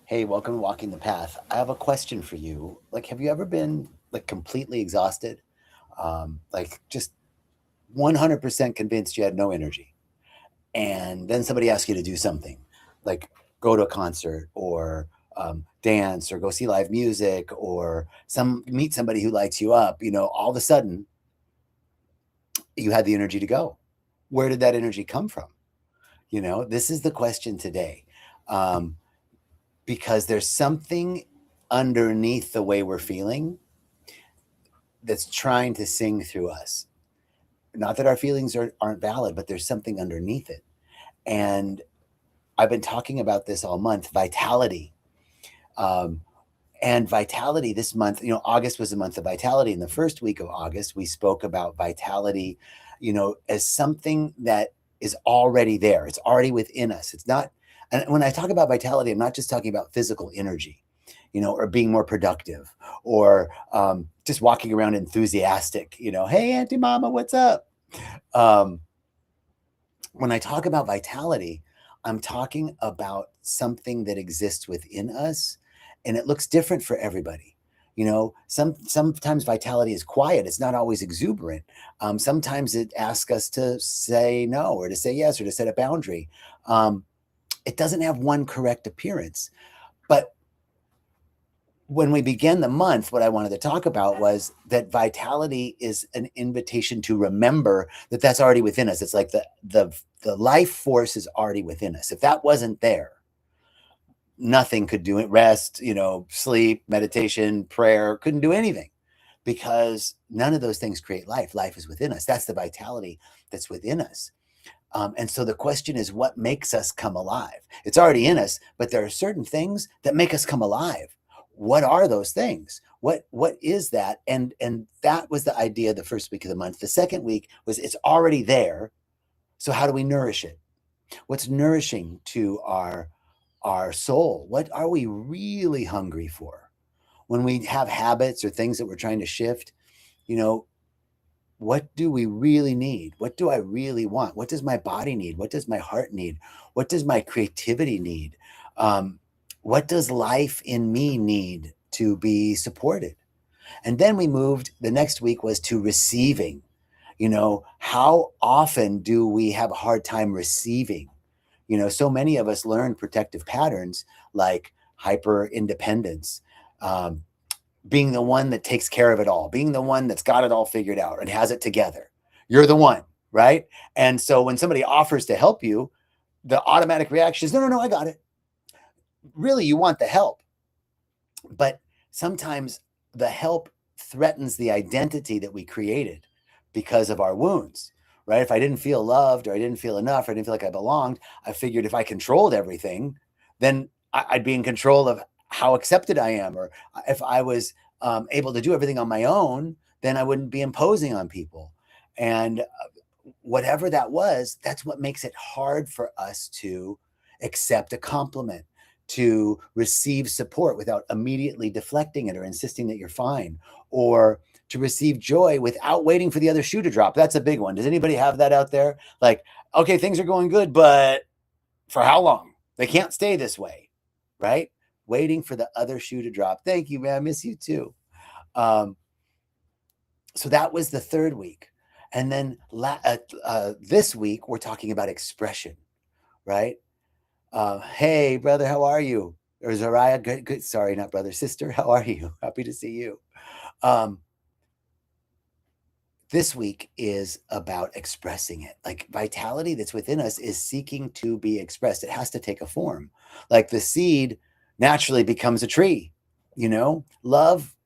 Hey, welcome to Walking the Path. I have a question for you. Like, have you ever been like completely exhausted? Like just 100% convinced you had no energy. And then somebody asks you to do something like go to a concert or dance or go see live music or meet somebody who lights you up. All of a sudden you had the energy to go. Where did that energy come from? This is the question today. Um, because there's something underneath the way we're feeling that's trying to sing through us. Not that our feelings aren't valid, but there's something underneath it. And I've been talking about this all month, vitality. Um, and vitality this month, August was the month of vitality. In the first week of August, we spoke about vitality, as something that is already there. It's already within us. It's not, and when I talk about vitality, I'm not just talking about physical energy, or being more productive or just walking around enthusiastic, hey, Auntie Mama, what's up? Um, when I talk about vitality, I'm talking about something that exists within us and it looks different for everybody. Sometimes vitality is quiet. It's not always exuberant. Sometimes it asks us to say no or to say yes or to set a boundary. It doesn't have one correct appearance. But when we began the month, what I wanted to talk about was that vitality is an invitation to remember that that's already within us. It's like the life force is already within us. If that wasn't there, nothing could do it. Rest, sleep, meditation, prayer, couldn't do anything because none of those things create life. Life is within us. That's the vitality that's within us. And so the question is, what makes us come alive? It's already in us, but there are certain things that make us come alive. What are those things? What is that? And that was the idea the first week of the month. The second week was it's already there. So how do we nourish it? What's nourishing to our soul? What are we really hungry for? When we have habits or things that we're trying to shift, you know, what do we really need? What do I really want? What does my body need? What does my heart need? What does my creativity need? Um, what does life in me need to be supported? And then we moved, the next week was to receiving. How often do we have a hard time receiving? So many of us learn protective patterns like hyper independence, um, being the one that takes care of it all, being the one that's got it all figured out and has it together. You're the one, right? And so when somebody offers to help you, the automatic reaction is, no, no, no, I got it. Really, you want the help. But sometimes the help threatens the identity that we created because of our wounds, right? If I didn't feel loved or I didn't feel enough or I didn't feel like I belonged, I figured if I controlled everything, then I'd be in control of how accepted I am. Or if I was able to do everything on my own, then I wouldn't be imposing on people. And whatever that was, that's what makes it hard for us to accept a compliment, to receive support without immediately deflecting it or insisting that you're fine, or to receive joy without waiting for the other shoe to drop. That's a big one. Does anybody have that out there? Like, okay, things are going good, but for how long? They can't stay this way, right? Waiting for the other shoe to drop. Thank you, man. I miss you too. Um, so that was the third week. And then this week, we're talking about expression, right? Hey, brother, how are you? Or Zariah, good, good. Sorry, not brother, sister. How are you? Happy to see you. Um, this week is about expressing it. Like vitality that's within us is seeking to be expressed. It has to take a form. Like the seed naturally becomes a tree, love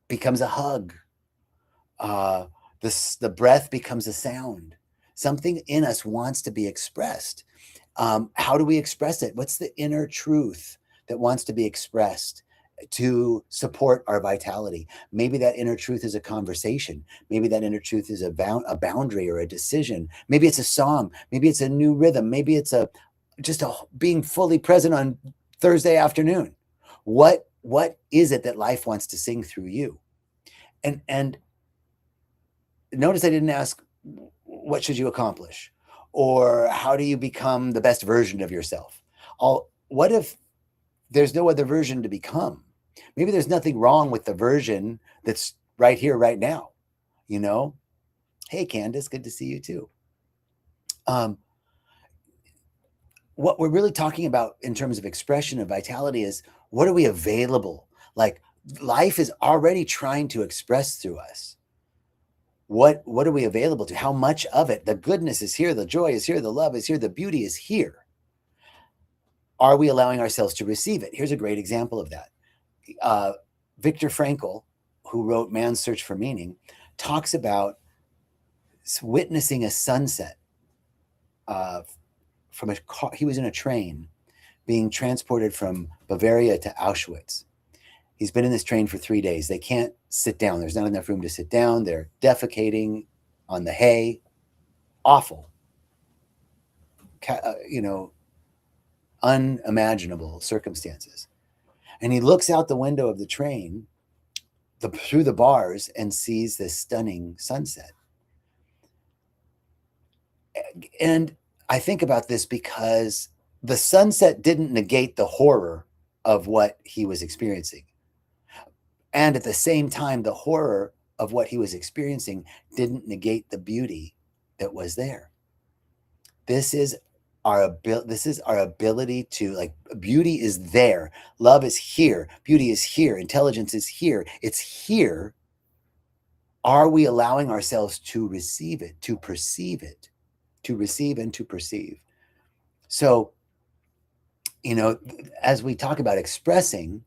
becomes a hug. Uh, the breath becomes a sound. Something in us wants to be expressed. How do we express it? What's the inner truth that wants to be expressed to support our vitality? Maybe that inner truth is a conversation. Maybe that inner truth is a boundary or a decision. Maybe it's a song. Maybe it's a new rhythm. Maybe it's just being fully present on Thursday afternoon. What is it that life wants to sing through you? And notice I didn't ask what should you accomplish or how do you become the best version of yourself. What if there's no other version to become. Maybe there's nothing wrong with the version that's right here, right now. You know, hey, Candace, good to see you too. Um, what we're really talking about in terms of expression of vitality is what are we available? Like life is already trying to express through us. What are we available to? How much of it? The goodness is here, the joy is here, the love is here, the beauty is here. Are we allowing ourselves to receive it? Here's a great example of that. Viktor Frankl, who wrote Man's Search for Meaning, talks about witnessing a sunset from a car. He was in a train being transported from Bavaria to Auschwitz. He's been in this train for 3 days. They can't sit down. There's not enough room to sit down. They're defecating on the hay. Awful. Unimaginable circumstances. And he looks out the window of the train through the bars and sees this stunning sunset. And I think about this because the sunset didn't negate the horror of what he was experiencing. And at the same time, the horror of what he was experiencing didn't negate the beauty that was there. This is our ability to, like, beauty is there. Love is here. Beauty is here. Intelligence is here. It's here. Are we allowing ourselves to receive it, to perceive it, to receive and to perceive? So, as we talk about expressing,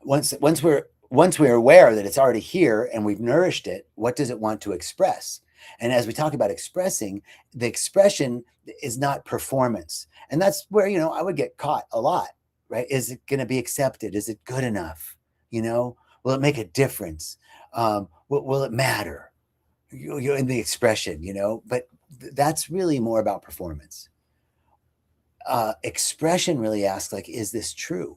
once we're aware that it's already here and we've nourished it, what does it want to express? And as we talk about expressing, the expression is not performance. And that's where, I would get caught a lot, right? Is it going to be accepted? Is it good enough? Will it make a difference? Will it matter? You're in the expression, but that's really more about performance. Expression really asks, like, is this true?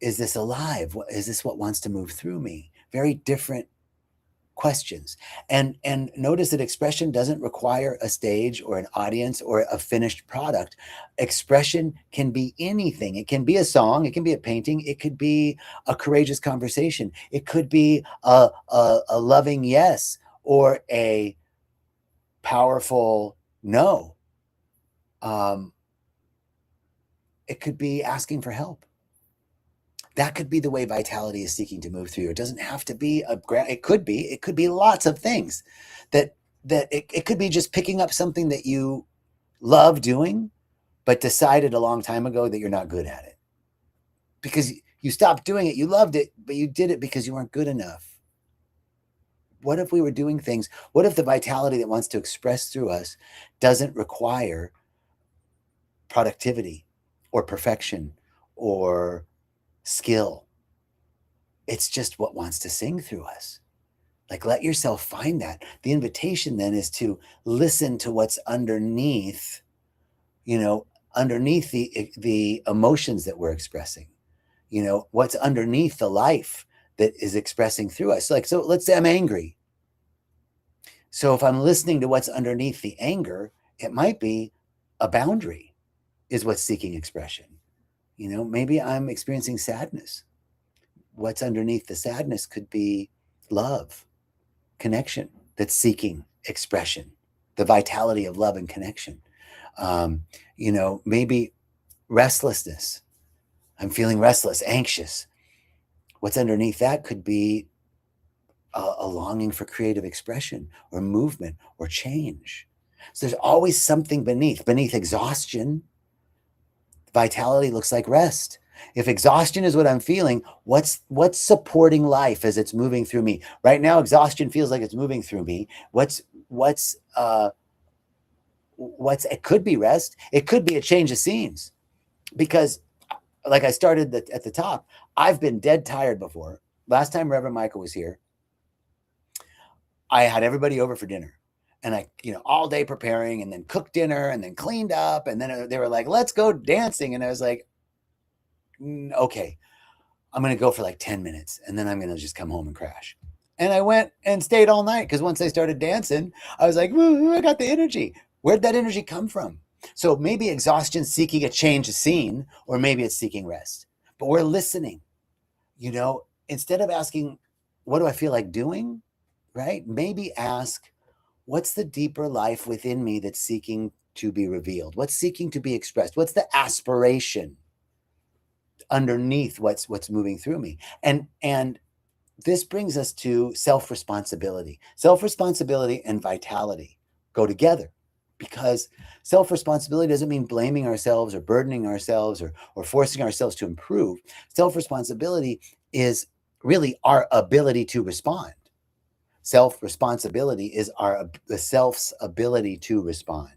Is this alive? Is this what wants to move through me? Very different questions. And notice that expression doesn't require a stage or an audience or a finished product. Expression can be anything. It can be a song. It can be a painting. It could be a courageous conversation. It could be a loving yes or a powerful no. It could be asking for help. That could be the way vitality is seeking to move through you. It doesn't have to be it could be lots of things that it could be just picking up something that you love doing, but decided a long time ago that you're not good at it because you stopped doing it. You loved it, but you did it because you weren't good enough. What if we were doing things? What if the vitality that wants to express through us doesn't require productivity or perfection or skill? It's just what wants to sing through us. Like, let yourself find that. The invitation then is to listen to what's underneath, underneath the emotions that we're expressing, what's underneath the life that is expressing through us. So let's say I'm angry. So if I'm listening to what's underneath the anger, it might be a boundary is what's seeking expression. Maybe I'm experiencing sadness. What's underneath the sadness could be love, connection that's seeking expression, the vitality of love and connection. Maybe restlessness. I'm feeling restless, anxious. What's underneath that could be a longing for creative expression or movement or change. So there's always something beneath exhaustion. Vitality looks like rest. If exhaustion is what I'm feeling, what's supporting life as it's moving through me? Right now, exhaustion feels like it's moving through me. It could be rest. It could be a change of scenes. Because, like I started at the top, I've been dead tired before. Last time Reverend Michael was here, I had everybody over for dinner. And I, all day preparing and then cooked dinner and then cleaned up. And then they were like, let's go dancing. And I was like, okay, I'm going to go for like 10 minutes and then I'm going to just come home and crash. And I went and stayed all night because once I started dancing, I was like, woo, I got the energy. Where'd that energy come from? So maybe exhaustion seeking a change of scene, or maybe it's seeking rest. But we're listening, instead of asking, what do I feel like doing? Right? Maybe ask, what's the deeper life within me that's seeking to be revealed? What's seeking to be expressed? What's the aspiration underneath what's moving through me? And this brings us to self-responsibility. Self-responsibility and vitality go together, because self-responsibility doesn't mean blaming ourselves or burdening ourselves or forcing ourselves to improve. Self-responsibility is really our ability to respond. Self-responsibility is the self's ability to respond.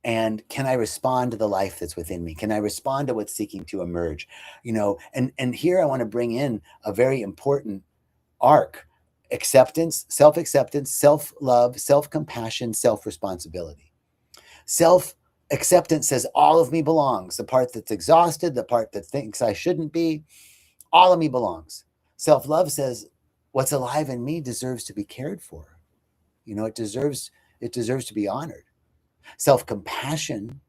And can I respond to the life that's within me? Can I respond to what's seeking to emerge? And here I want to bring in a very important arc: acceptance, self-acceptance, self-love, self-compassion, self-responsibility. Self-acceptance says all of me belongs. The part that's exhausted, the part that thinks I shouldn't be, all of me belongs. Self-love says what's alive in me deserves to be cared for. It deserves to be honored. Self-compassion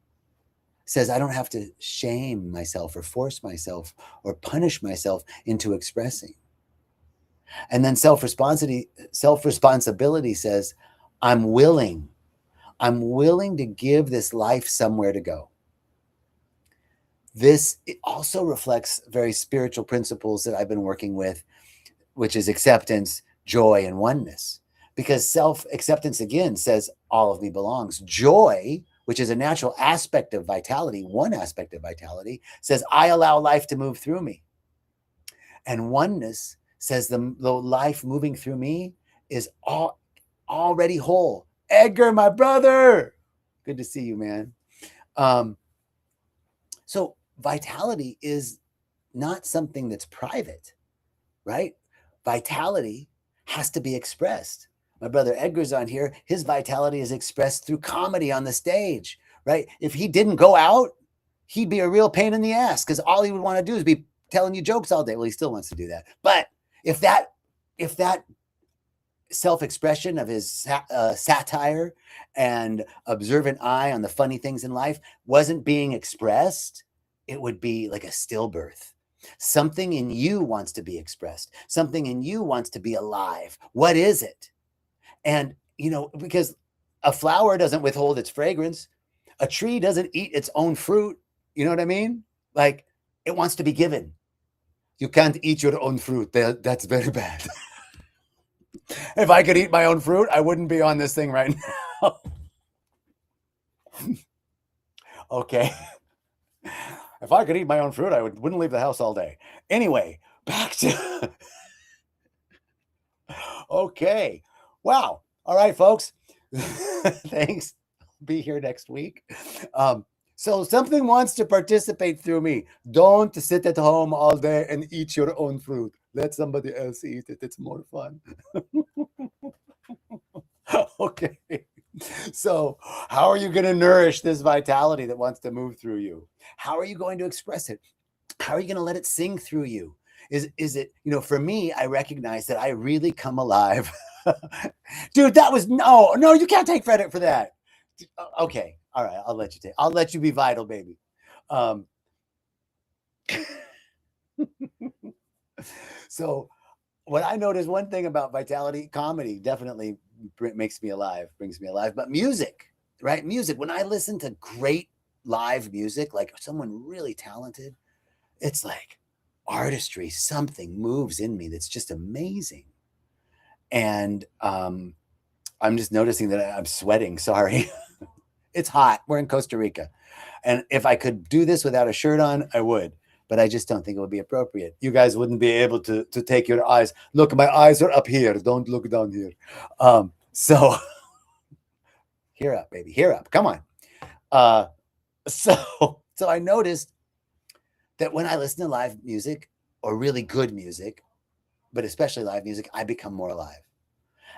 says I don't have to shame myself or force myself or punish myself into expressing. And then self-responsibility says I'm willing to give this life somewhere to go. It also reflects very spiritual principles that I've been working with, which is acceptance, joy, and oneness. Because self-acceptance, again, says all of me belongs. Joy, which is a natural aspect of vitality, one aspect of vitality, says I allow life to move through me. And oneness says the life moving through me is already whole. Edgar, my brother, good to see you, man. So vitality is not something that's private, right? Vitality has to be expressed. My brother Edgar's on here. His vitality is expressed through comedy on the stage, right? If he didn't go out, he'd be a real pain in the ass, because all he would want to do is be telling you jokes all day. Well, he still wants to do that. But if that self-expression of his satire and observant eye on the funny things in life wasn't being expressed, it would be like a stillbirth. Something in you wants to be expressed. Something in you wants to be alive. What is it? And, because a flower doesn't withhold its fragrance. A tree doesn't eat its own fruit. You know what I mean? Like, it wants to be given. You can't eat your own fruit. That's very bad. If I could eat my own fruit, I wouldn't be on this thing right now. Okay. If I could eat my own fruit, I wouldn't leave the house all day. Anyway, back to... Okay. Wow. All right, folks. Thanks. Be here next week. So something wants to participate through me. Don't sit at home all day and eat your own fruit. Let somebody else eat it. It's more fun. Okay. So how are you going to nourish this vitality that wants to move through you? How are you going to express it? How are you going to let it sing through you? Is it, for me, I recognize that I really come alive. Dude, that was no, you can't take credit for that. Okay. All right. I'll let you be vital, baby. So what I noticed, one thing about vitality, comedy definitely makes me alive, brings me alive, but music, right? Music, when I listen to great live music, like someone really talented, it's like artistry, something moves in me that's just amazing. And I'm just noticing that I'm sweating. Sorry. It's hot. We're in Costa Rica. And if I could do this without a shirt on, I would. But I just don't think it would be appropriate. You guys wouldn't be able to take your eyes. Look, my eyes are up here. Don't look down here. So hear up, baby. Hear up. Come on. So I noticed that when I listen to live music, or really good music, but especially live music, I become more alive.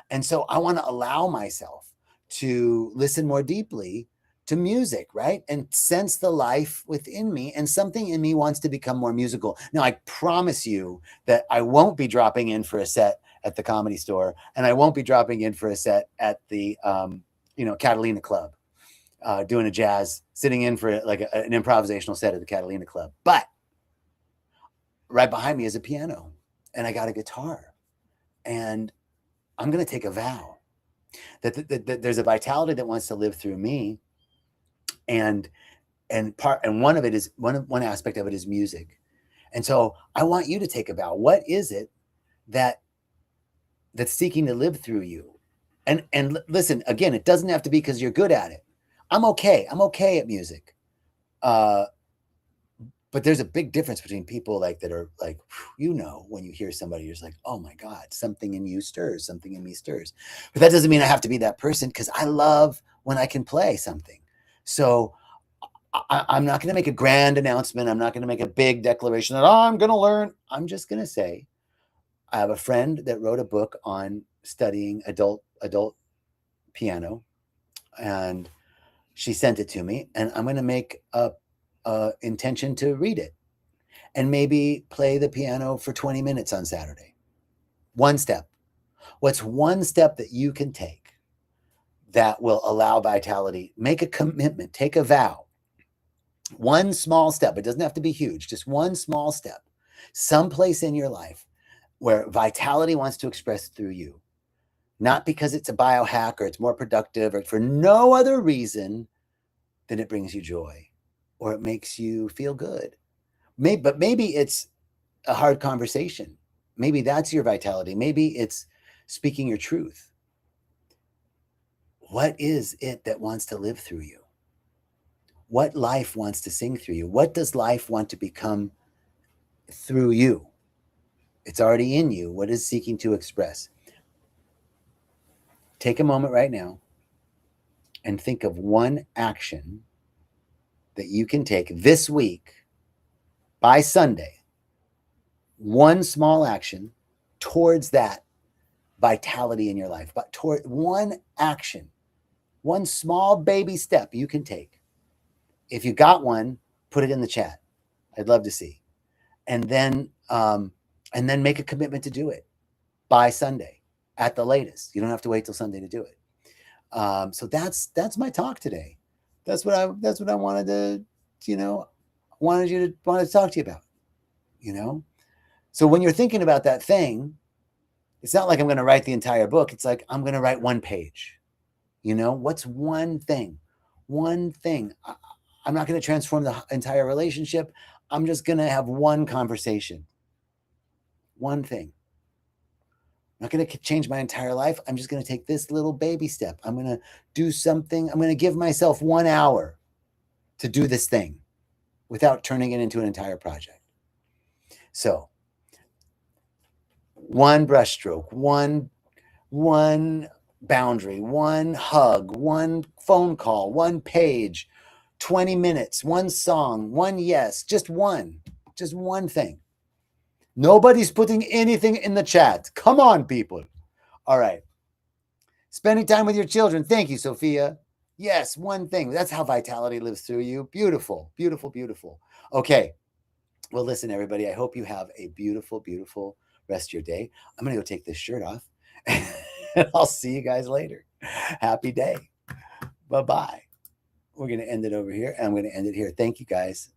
And so I want to allow myself to listen more deeply to music, right? And sense the life within me, and something in me wants to become more musical. Now, I promise you that I won't be dropping in for a set at the Comedy Store, and I won't be dropping in for a set at the, Catalina Club. doing a jazz, sitting in for like an improvisational set at the Catalina Club. But right behind me is a piano, and I got a guitar, and I'm going to take a vow that there's a vitality that wants to live through me, and one of it is one aspect of it is music. And so I want you to take a vow. What is it that's seeking to live through you? And listen, again, it doesn't have to be because you're good at it. I'm okay at music. But there's a big difference between people like that are like, when you hear somebody, you're just like, oh my God, something in you stirs, something in me stirs. But that doesn't mean I have to be that person, because I love when I can play something. So I'm not going to make a grand announcement. I'm not going to make a big declaration that I'm going to learn. I'm just going to say, I have a friend that wrote a book on studying adult piano, and she sent it to me, and I'm going to make a intention to read it and maybe play the piano for 20 minutes on Saturday. One step. What's one step that you can take that will allow vitality? Make a commitment, take a vow. One small step. It doesn't have to be huge, just one small step. Someplace in your life where vitality wants to express through you. Not because it's a biohack or it's more productive or for no other reason than it brings you joy or it makes you feel good. But maybe it's a hard conversation. Maybe that's your vitality. Maybe it's speaking your truth. What is it that wants to live through you? What life wants to sing through you? What does life want to become through you? It's already in you. What is seeking to express? Take a moment right now and think of one action that you can take this week by Sunday. One small action towards that vitality in your life, but toward one action, one small baby step you can take. If you got one, put it in the chat. I'd love to see. And then make a commitment to do it by Sunday at the latest. You don't have to wait till Sunday to do it. So that's my talk today. That's what I wanted to, wanted to talk to you about. So when you're thinking about that thing, it's not like I'm going to write the entire book. It's like I'm going to write one page. What's one thing? One thing. I'm not going to transform the entire relationship. I'm just going to have one conversation. One thing. I'm not going to change my entire life. I'm just going to take this little baby step. I'm going to do something. I'm going to give myself 1 hour to do this thing without turning it into an entire project. So, one brushstroke, one boundary, one hug, one phone call, one page, 20 minutes, one song, one yes, just one thing. Nobody's putting anything in the chat. Come on, people. All right. Spending time with your children. Thank you, Sophia. Yes, one thing. That's how vitality lives through you. Beautiful, beautiful, beautiful. Okay. Well, listen, everybody, I hope you have a beautiful, beautiful rest of your day. I'm going to go take this shirt off. And I'll see you guys later. Happy day. Bye-bye. We're going to end it over here, and I'm going to end it here. Thank you, guys.